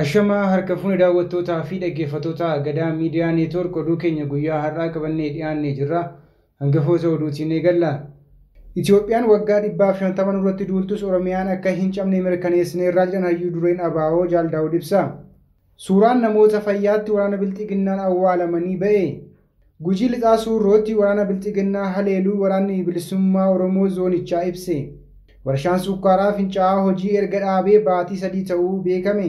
Ashamaa harka fuuni daawwattootaa fi dhaggeeffattoota Gadaa Miidiyaa Neetwoork oduu keenya guyyaa har'aa qabannee dhiyaannee jirra. Hangafoota oduutiin eegalla. Itoophiyaan waggaa 150 irratti duultus Oromiyaan akka hin cabne mirkaneessineerra jedhan hayyuu dureen ABO Jaal Daawud ibsa. Suuraan namoota fayyaatti waraana Bilxiginnaan awwaalamanii ba'e. Gujii lixaa Suurrootti waraana Bilxiginnaa haleeluu waraanni bilisummaa Oromoo zoonichaa ibse. Warshaan sukkaaraa fincaa'aa hojii erga dhaabee baatii 3 ta'uu beekame.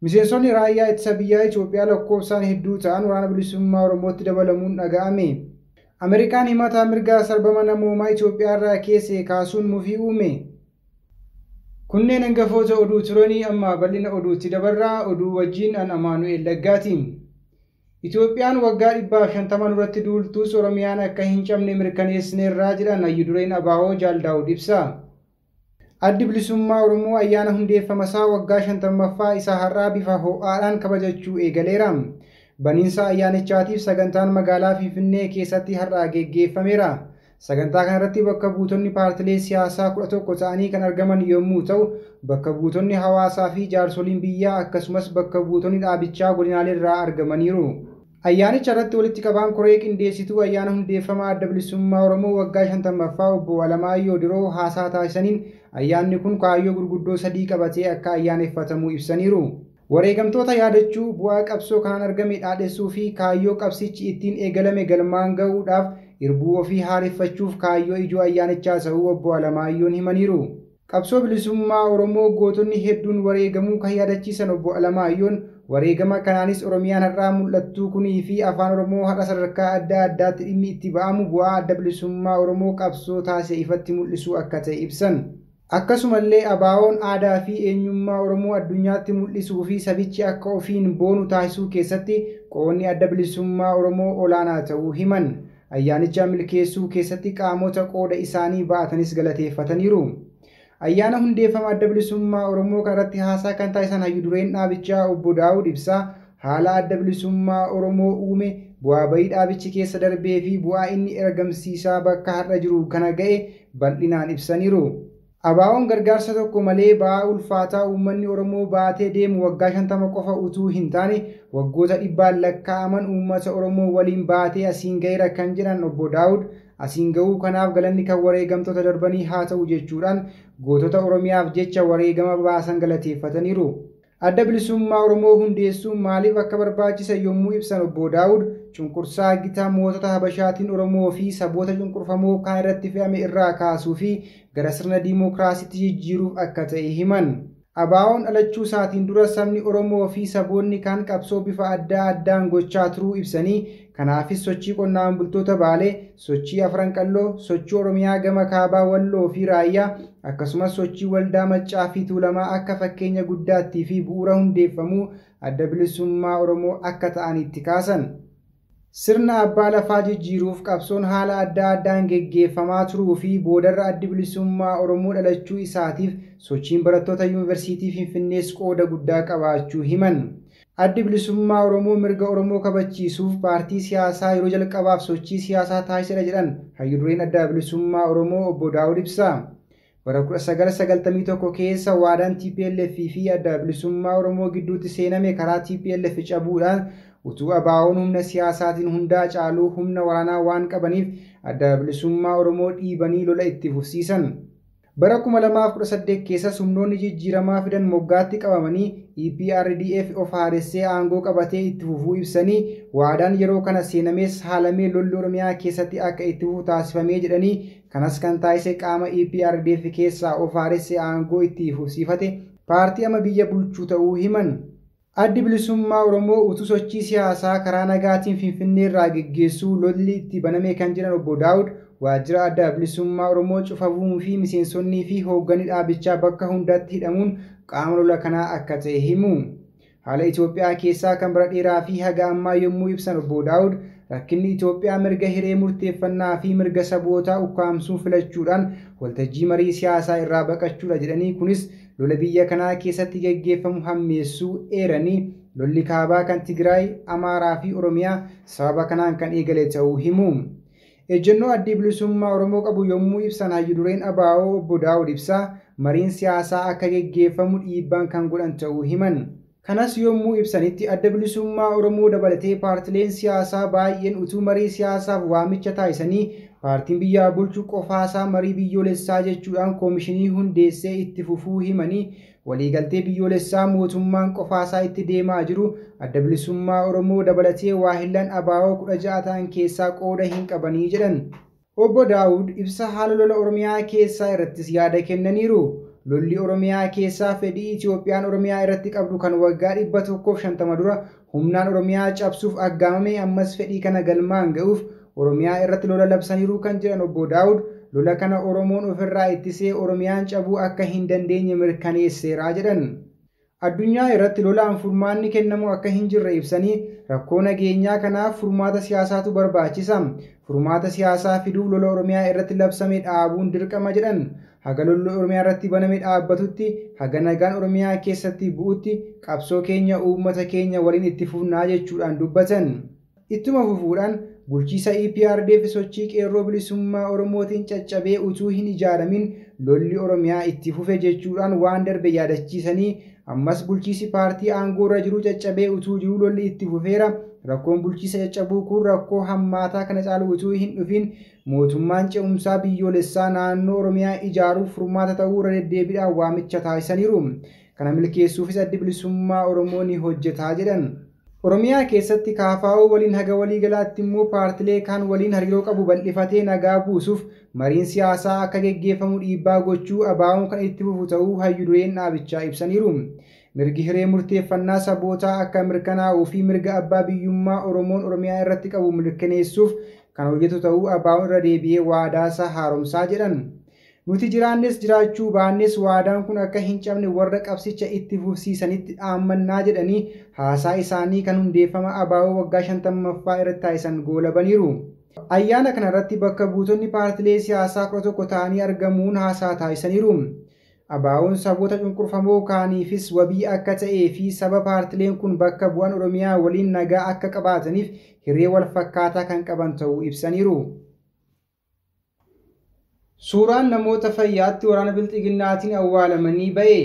Miseensonni raayyaa ittisa biyyaa Itoophiyaa lakkoofsaan hedduu ta'an waraana bilisummaa Oromootti dabalamuun dhaga'ame. Ameerikaan himata mirgaa sarbama namoomaa Itoophiyaa irraa keessee kaasuun mufii uume. Kunneen hangafoota oduu turanii amma bal'ina oduutti dabarraa oduu wajjin an Amaanu'eel Laggaatiin. Itoophiyaan waggaa 150 irratti duultus Oromiyaan akka hin cabne mirkaneessineerra jedhan hayyuu dureen ABO Jaal Daawud ibsa. Addi bilisummaa Oromoo ayyaana hundeeffama isaa waggaa 50ffaa isa har'aa bifa ho'aadhaan kabajachuu eegaleera. Baniinsa ayyaanichaatiif sagantaan magaalaa Finfinnee keessatti har'aa geggeeffameera. Sagantaa kanarratti bakka buutonni paartilee siyaasaa 11 ta'anii kan argaman yommuu ta'u, bakka buutonni hawaasaa fi jaarsoliin biyyaa akkasumas bakka buutonni dhaabichaa godinaalee irraa argamaniiru. Ayyaanicha irratti walitti qabaan koree qindeessituu ayyaana hundeeffama adda bilisummaa Oromoo waggaa 50ffaa obbo Alamaayyoo Diroo haasaa taasisaniin ayyaanni kun kaayyoo gurguddoo 3 qabatee akka ayyaaneffatamu ibsaniiru. Wareegamtoota yaadachuu, bu'aa qabsoo kanaan argame dhaadhessuu fi kaayyoo qabsichi ittiin eegalame galmaan ga'uudhaaf irbuu ofii haareffachuuf kaayyoo ijoo ayyaanichaa ta'uu obbo Alamaayyoon himaniiru. Qabsoo bilisummaa Oromoo gootonni hedduun wareegamuu kan yaadachiisan obbo Alamaayyoon wareegama kanaanis Oromiyaan har'aa mul'attuu kunii fi afaan Oromoo har'a sadarkaa adda addaatti dhimmi itti ba'amu bu'aa adda bilisummaa Oromoo qabsoo taasise ifatti mul'isuu akka ta'e ibsan. Akkasumallee ABO'n aadaa fi eenyummaa Oromoo addunyaatti mul'isuu fi sabichi akka ofiin boonu taasisuu keessatti qoonni adda bilisummaa Oromoo olaanaa ta'uu himan. Ayyaanicha milkeessuu keessatti qaamota qooda isaanii ba'atanis galateeffataniiru. Ayyaana hundeeffama adda bilisummaa Oromoo kanarratti haasaa kan taasisan hayyuu dureen dhaabichaa obbo Daawud ibsaa haala adda bilisummaa Oromoo uume bu'aa bahii dhaabichi keessa darbee fi bu'aa inni argamsiisaa bakka har'a jiru kana ga'e bal'inaan ibsaniiru. ABO'n gargaarsa tokko malee ba'aa ulfaataa uummanni Oromoo baatee deemu waggaa 50 qofa utuu hin taane waggoota 100 lakkaa'aman uummata Oromoo waliin baatee asiin ga'eera kan jedhan obbo Daawud asiin ga'uu kanaaf galanni kan wareegamtoota darbanii haa ta'u jechuudhaan gootota Oromiyaaf jecha wareegama baasan galateeffataniiru. Adda bilisummaa Oromoo hundeessuun maaliif akka barbaachisan yommuu ibsan obbo Daawud cunqursaa gitaa mootota Habashaatiin Oromoo fi saboota cunqurfamoo kan irratti fe'ame irraa kaasuu fi gara sirna diimokiraasiitti jijjiiruuf akka ta'e himan. ABO'n dhalachuu isaatiin dura sabni Oromoo fi saboonni kaan qabsoo bifa adda addaan gochaa turuu ibsanii kanaafis sochii qonnaan bultoota Baalee, sochii Afran Qalloo, sochii Oromiyaa gama Kaabaa Walloo fi Raayyaa akkasumas sochii Waldaa Maccaa fi Tuulamaa akka fakkeenya guddaattii fi bu'uura hundeeffamuu adda bilisummaa Oromoo akka ta'anitti kaasan. Sirna abbaa lafaa jijjiiruuf qabsoon haala adda addaan geggeeffamaa turuu fi boodarra addi bilisummaa Oromoo dhalachuu isaatiif sochiin barattoota yuunivarsiitii Finfinnees qooda guddaa qabaachuu himan. Addi bilisummaa Oromoo mirga Oromoo kabachiisuuf paartii siyaasaa yeroo jalqabaaf sochii siyaasaa taasisedha jedhan hayyuu dureen adda bilisummaa Oromoo obbo Daawud ibsa. Bara 1991 keessa waadaan TPLF fi adda bilisummaa Oromoo gidduutti seename karaa TPLF cabuudhaan utuu ABO'n humna siyaasaatiin hundaa caaluu humna waraanaa waan qabaniif adda bilisummaa Oromoo dhiibanii lola itti fufsiisan. Bara 2018 keessas humnoonni jijjiiramaa fidan moggaatti qabamanii EPRDF of haaressee aangoo qabatee itti fufuu ibsanii waadaan yeroo kana seenamees haalamee lolli Oromiyaa keessatti akka itti fufu taasifamee jedhanii kanas kan taasise qaama EPRDF keessaa of haaressee aangoo itti fufsiifate paartii ama biyya bulchuu ta'uu himan. Addi bilisummaa Oromoo utuu sochii siyaasaa karaa nagaatiin Finfinnee irraa geggeessuu lolli itti baname kan jedhan obbo Daawud waajjira adda bilisummaa Oromoo cufamuu fi miseensonnii fi hoogganni dhaabichaa bakka hundatti hidhamuun qaama lola kanaa akka ta'e himu. Haala Itoophiyaa keessaa kan bara dheeraa fi haga ammaa yommuu ibsan obbo Daawud rakkinni Itoophiyaa mirga hiree murteeffannaa fi mirga sabootaa ukkaamsuu filachuudhaan waltajjii marii siyaasaa irraa baqachuudha jedhanii kunis lola biyya kanaa keessatti geggeeffamu hammeessuu eeranii lolli kaabaa kan Tigraay, Amaaraa fi Oromiyaa sababa kanaan kan eegale ta'uu himu. Ejjennoo addi bilisummaa Oromoo qabu yommuu ibsan hayyuu dureen ABO obbo Daawud ibsaa mariin siyaasaa akka geggeeffamu dhiibbaan kan godhan ta'uu himan. Kanas yommuu ibsanitti adda bilisummaa Oromoo dabalatee paartileen siyaasaa baay'een utuu marii siyaasaaf waamicha taasisanii paartiin biyyaa bulchu qofaasaa marii biyyoolessaa jechuudhaan koomishinii hundeessee itti fufuu himanii waliigaltee biyyoolessaa mootummaan qofaasaa itti deemaa jiru adda bilisummaa Oromoo dabalatee waahillan ABO 16 ta'an keessaa qooda hin qabanii jedhan. Obbo Daawud ibsa haala lola Oromiyaa keessaa irrattis yaada kennaniiru. Lolli Oromiyaa keessaa fedhii Itoophiyaan Oromiyaa irratti qabdu kan waggaa 150 dura humnaan Oromiyaa cabsuuf aggaamame ammas fedhii kana galmaan ga'uuf Oromiyaa irratti lola labsaniiru kan jedhan Obbo Daawud lola kana Oromoon ofirraa ittisee Oromiyaan cabuu akka hin dandeenye mirkaneesseera jedhan. Addunyaa irratti lolaan furmaanni kennamu akka hin jirre ibsanii rakkoo nageenyaa kanaaf furmaata siyaasaatu barbaachisa. Furmaata siyaasaa fiduuf lola Oromiyaa irratti labsame dhaabuun dirqama jedhan. Haga lolli Oromiyaa irratti baname dhaabbatutti haga nagaan Oromiyaa keessatti bu'utti qabsoo keenya uummata keenya waliin itti fufnaa jechuudhaan dubbatan. Ittuma fufuudhaan bulchiisa EPRDF sochii qeerroo bilisummaa Oromootiin caccabee utuu hin ijaaramin lolli Oromiyaa itti fufe jechuudhaan waan darbe yaadachiisanii ammas bulchiisi paartii aangoo irra jiru caccabee utuu jiru lolli itti fufeera. Rakkoon bulchiisa caccabuu kun rakkoo hammaataa kana caalu utuu hin dhufin mootummaan ce'umsaa biyyoolessaa naannoo Oromiyaa ijaaruuf furmaata ta'uu irra deddeebiidhaan waamicha taasisaniiru. Kana milkeessuufis addi bilisummaa Oromoo ni hojjetaa jedhan. Oromiyaa keessatti KFO waliin haga waliigalaatti immoo paartilee kaan waliin hariiroo qabu bal'ifatee nagaa buusuuf mariin siyaasaa akka geggeeffamu dhiibbaa gochuu ABO'n kan itti fufu ta'uu hayyu dureen dhaabichaa ibsaniiru. Mirgi hiree murteeffannaa sabootaa akka mirkanaa'uu fi mirga abbaa biyyummaa Oromoon Oromiyaa irratti qabu mirkaneessuuf kan hojjetu ta'uu ABO'n irra deebi'ee waadaasaa haaromsaa jedhan. Nuti jiraannes jiraachuu baannes waadaan kun akka hin cabne warra qabsicha itti fufsiisanitti dhaammannaa jedhanii haasaa isaanii kan hundeeffama ABO waggaa 50ffaa irratti taasisan goolabaniiru. Ayyaana kana irratti bakka buutonni paartilee siyaasaa 11 ta'anii argamuun haasaa taasisaniiru. ABO'n saboota cunqurfamoo kaaniifis wabii akka ta'ee fi saba paartileen kun bakka bu'an Oromiyaa waliin nagaa akka qabaataniif hiree wal fakkaataa kan qaban ta'uu ibsaniiru. Suuraan namoota fayyaatti waraana Bilxiginnaatiin awwaalamanii ba'e.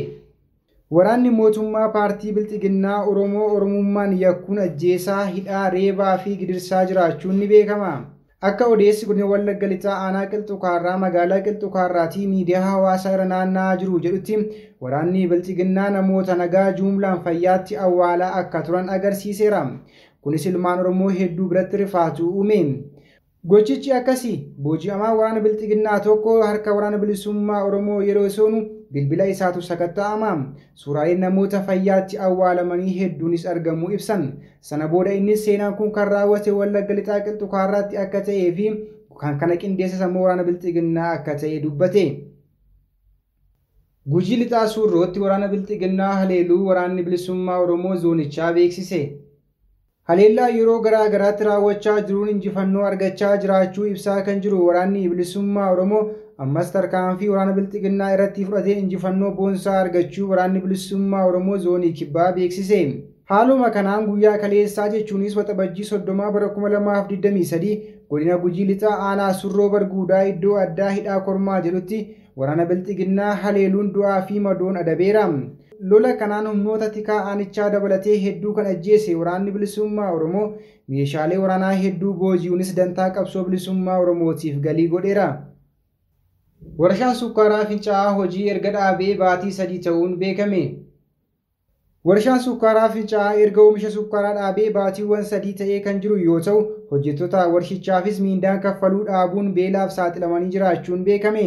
Waraanni mootummaa paartii Bilxiginnaa Oromoo Oromummaan yakkuun ajjeesaa, hidhaa, reebaa fi gidirsaa jiraachuun ni beekama. Akka odeessi godina Wallagga Lixaa aanaa Qilxukaarraa magaalaa Qilxukaarraatii miidiyaa hawaasaa irra naanna'aa jiru jedhutti waraanni Bilxiginnaa namoota nagaa jumlaan fayyaatti awwaalaa akka turan agarsiiseera. Kunis ilmaan Oromoo hedduu biratti rifaatuu uume. Gochichi akkasii booji'amaa waraana Bilxiginnaa tokko harka waraana bilisummaa Oromoo yeroo soonu bilbila isaatu sakatta'ama. Suuraaleen namoota fayyaatti awwaalamanii hedduunis argamuu ibsan. Sana booda innis seenaan kun kan raawwate Wallagga Lixaa Qilxukaarraatti akka ta'ee fi kan kana qindeesse sammuu waraana Bilxiginnaa akka ta'e dubbate. Gujii Lixaa Suurrootti waraana Bilxiginnaa haleeluu waraanni bilisummaa Oromoo zoonichaa beeksise. Haleellaa yeroo garaa garaatti raawwachaa jiruun injifannoo argachaa jiraachuu ibsaa kan jiru waraanni bilisummaa Oromoo ammas tarkaanfii waraana Bilxiginnaa irratti fudhatee injifannoo boonsaa argachuu waraanni bilisummaa Oromoo zoonii kibbaa beeksise. Haaluma kanaan guyyaa kaleessaa jechuunis waxabajjii 30 bara 2023 godina Gujii Lixaa aanaa Surroo Barguudaa iddoo addaa hidhaa Kormaa jedhutti waraana Bilxiginnaa haleeluun du'aa fi madoon adabeera. Lola kanaan humnoota tikaa aanichaa dabalatee hedduu kan ajjeese waraanni bilisummaa Oromoo meeshaalee waraanaa hedduu booji'uunis dantaa qabsoo bilisummaa Oromootiif galii godheera. Warshaan sukkaaraa Fincaa'aa hojii erga dhaabee baatii 3 ta'uun beekame. Warshaan sukkaaraa Fincaa'aa erga oomisha sukkaaraa dhaabee baatiiwwan 3 ta'ee kan jiru yoo ta'u hojjettoota warshichaafis miindaan kaffaluu dhaabuun beelaaf saaxilamanii jiraachuun beekame.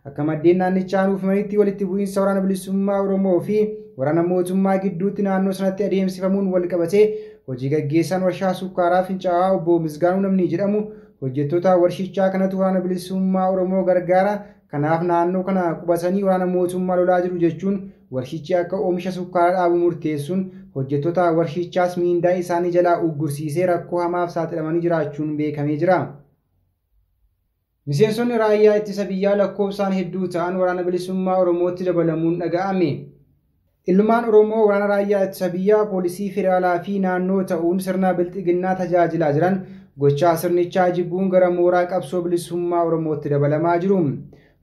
Akka maddeen naannichaa nuuf himanitti walitti bu'iinsa waraana bilisummaa Oromoo fi waraana mootummaa gidduutti naannoo sanatti adeemsifamuun wal qabatee hojii gaggeessaan warshaa sukkaaraa Fincaa'aa obbo Misgaanuu namni jedhamu hojjettoota warshichaa kanatu waraana bilisummaa Oromoo gargaara. Kanaaf naannoo kana qubatanii waraana mootummaa lolaa jiru jechuun warshichi akka oomisha sukkaaraa dhaabu murteessuun hojjettoota warshichaas miindaa isaanii jalaa uggursiisee rakkoo hamaaf saaxilamanii jiraachuun beekamee jira. Miseensonni raayyaa ittisa biyyaa lakkoofsaan hedduu ta'an waraana bilisummaa Oromootti dabalamuun dhaga'ame. Ilmaan Oromoo waraana raayyaa ittisa biyyaa poolisii federaalaa fi naannoo ta'uun sirna Bilxiginnaa tajaajilaa jiran gochaa sirnichaa jibbuun gara mooraa qabsoo bilisummaa Oromootti dabalamaa jiru.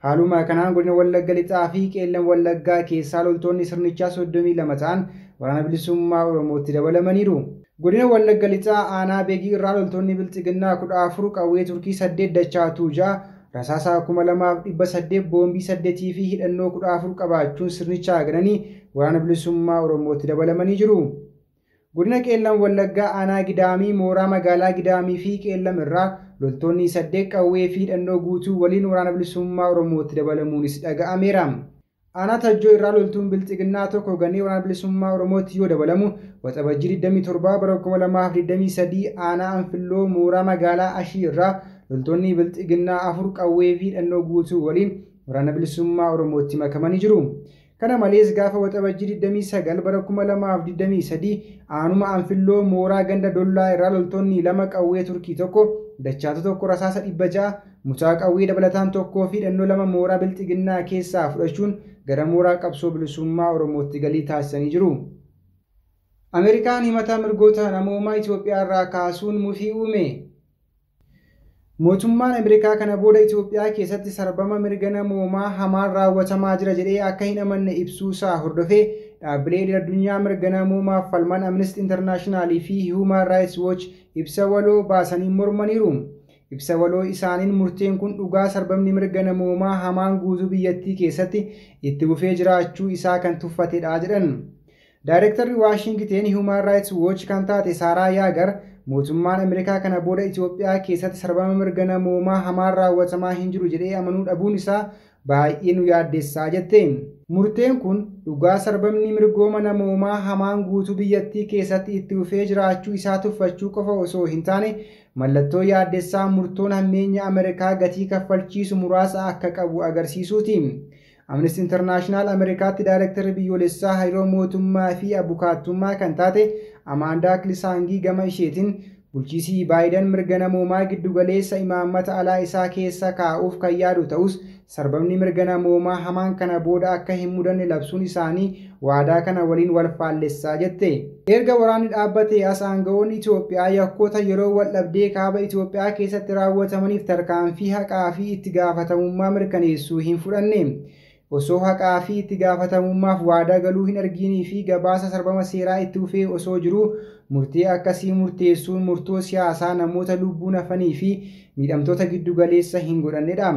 Haaluma kanaan godina Wallagga Lixaa fi Qeellam Wallaggaa keessaa loltoonni sirnichaa 32 ta'an waraana bilisummaa Oromootti dabalamaniiru. Godina Wallagga Lixaa aanaa Beegii irraa loltoonni Bilxiginnaa 14 qawwee Turkii 8 dachaatuu 6 rasaasaa 2800 boombii 8 fi hidhannoo 14 qabaachuun sirnichaa gananii waraana bilisummaa Oromootti dabalamanii jiru. Godina Qeellam Wallaggaa aanaa Gidaamii mooraa magaalaa Gidaamii fi Qeellam irraa loltoonni 8 qawwee fi hidhannoo guutuu waliin waraana bilisummaa Oromootti dabalamuunis dhaga'ameera. Aanaa Tajjoo irraa loltuun Bilxiginnaa tokko ganee waraana bilisummaa Oromootti yoo dabalamu waxabajjii 27 bara 2023 aanaa Anfilloo mooraa magaalaa Ashii irraa loltoonni Bilxiginnaa 4 qawwee fi hidhannoo guutuu waliin waraana bilisummaa Oromootti makamanii jiru. Kana malees gaafa waxabajjii 29 bara 2023 aanuma Anfilloo mooraa ganda Dollaa irraa loltoonni 2 qawwee Turkii tokko dachaatu tokko rasaasa 600 mucaa qawwee dabalataan tokkoo fi hidhannoo 2 mooraa Bilxiginnaa keessaa fudhachuun gara mooraa qabsoo bilisummaa Oromootti galii taasisanii jiru. Ameerikaan himata mirgoota namoomaa Itoophiyaa irraa kaasuun mufii uume. Mootummaan Ameerikaa kana booda Itoophiyaa keessatti sarbama mirga namoomaa hamaan raawwatamaa jira jedhee akka hin amanne ibsuusaa hordofee dhaabbilee addunyaa mirga namoomaaf falman Amnesty International fi Human Rights Watch ibsa waloo baasanii mormaniiru. Ibsa waloo isaaniin murteen kun dhugaa sarbamni mirga namoomaa hamaan guutuu biyyattii keessatti itti fufee jiraachuu isaa kan tuffatedha jedhan. Daayirektarri Washington Human Rights Watch kan taate Saaraa Yaagar mootummaan Ameerikaa kana booda Itoophiyaa keessatti sarbama mirga namoomaa hamaan raawwatamaa hin jiru jedhee amanuu dhabuun isaa baay'ee nu yaaddessaa jette. Murteen kun dhugaa sarbamni mirgooma namoomaa hamaan guutuu biyyattii keessatti itti fufee jiraachuu isaa tuffachuu qofa osoo hin taane mallattoo yaaddessaa murtoon hammeenya Ameerikaa gatii kaffalchiisu muraasa akka qabu agarsiisuuti. Amnesty International Ameerikaatti daayirektarri biyyoolessaa hariiroo mootummaa fi abukaattummaa kan taate Amaandaa Kilisaangii gama isheetiin bulchiisii Baayiden mirga namoomaa giddugaleessa imaammata alaa isaa keessa kaa'uuf kan yaadu ta'us sarbamni mirga namoomaa hamaan kana booda akka hin mudanne labsuun isaanii waadaa kana waliin wal faallessaa jette. Erga waraanni dhaabbatee as aangawoonni Itoophiyaa yakkoota yeroo wal dhabdee kaaba Itoophiyaa keessatti raawwatamaniif tarkaanfii haqaa fi itti gaafatamummaa mirkaneessuu hin fudhanne. Osoo haqaa fi itti gaafatamummaaf waadaa galuu hin arginii fi gabaasa sarbama seeraa itti fufee osoo jiru murtee akkasii murteessuun murtoo siyaasaa namoota lubbuun hafanii fi miidhamtoota giddugaleessa hin godhannedha.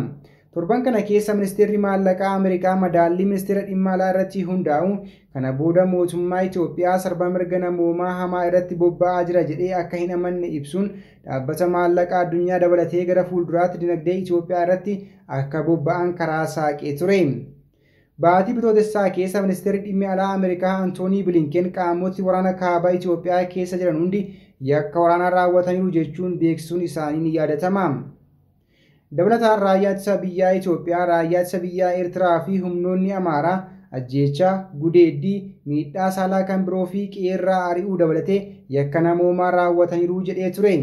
Torban kana keessa ministeerri maallaqaa Ameerikaa madaallii ministeera dhimma alaa irratti hundaa'u kana booda mootummaa Itoophiyaa sarbama mirga namoomaa hamaa irratti bobba'aa jira jedhee akka hin amanne ibsuun dhaabbata maallaqaa addunyaa dabalatee gara fuulduraatti dinagdee Itoophiyaa irratti akka bobba'an karaa saaqee ture. Baatii bitootessaa keessa ministeerri dhimma alaa Ameerikaa Antoonii Bilinken qaamoti waraana kaabaa Itoophiyaa keessa jiran hundi yakka waraanaa raawwataniiru jechuun beeksisuun isaanii ni yaadatama. Dabalataan raayyaa ittisa biyyaa Itoophiyaa, raayyaa ittisa biyyaa Eertiraa fi humnoonni Amaaraa ajjeechaa, gudeeddii, miidhaa saalaa kan biroo fi qeerraa ari'uu dabalatee yakka namoomaa raawwataniiru jedhee ture.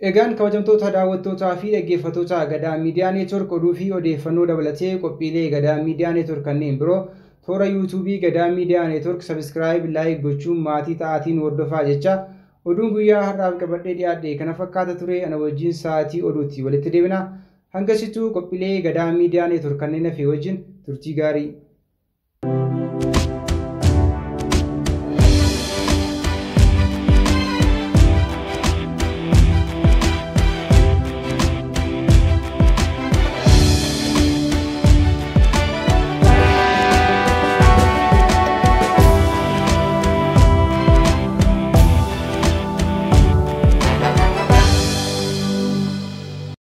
Egaan kabajamtoota daawwattootaa fi dhaggeeffattoota Gadaa Miidiyaa Neetwork oduu fi odeeffannoo dabalatee qophiilee Gadaa Miidiyaa Neetwork kanneen biroo toora YouTube Gadaa Miidiyaa Neetwork subscribe like gochuun maatii ta'aatiin hordofaa jecha oduun guyyaa har'aaf qabadhee dhiyaadhe kana fakkaata ture. Ana wajjin sa'aatii oduutti walitti deebina. Hangasitti qophiilee Gadaa Miidiyaa Neetwork kanneen hafe wajjin turtii gaarii.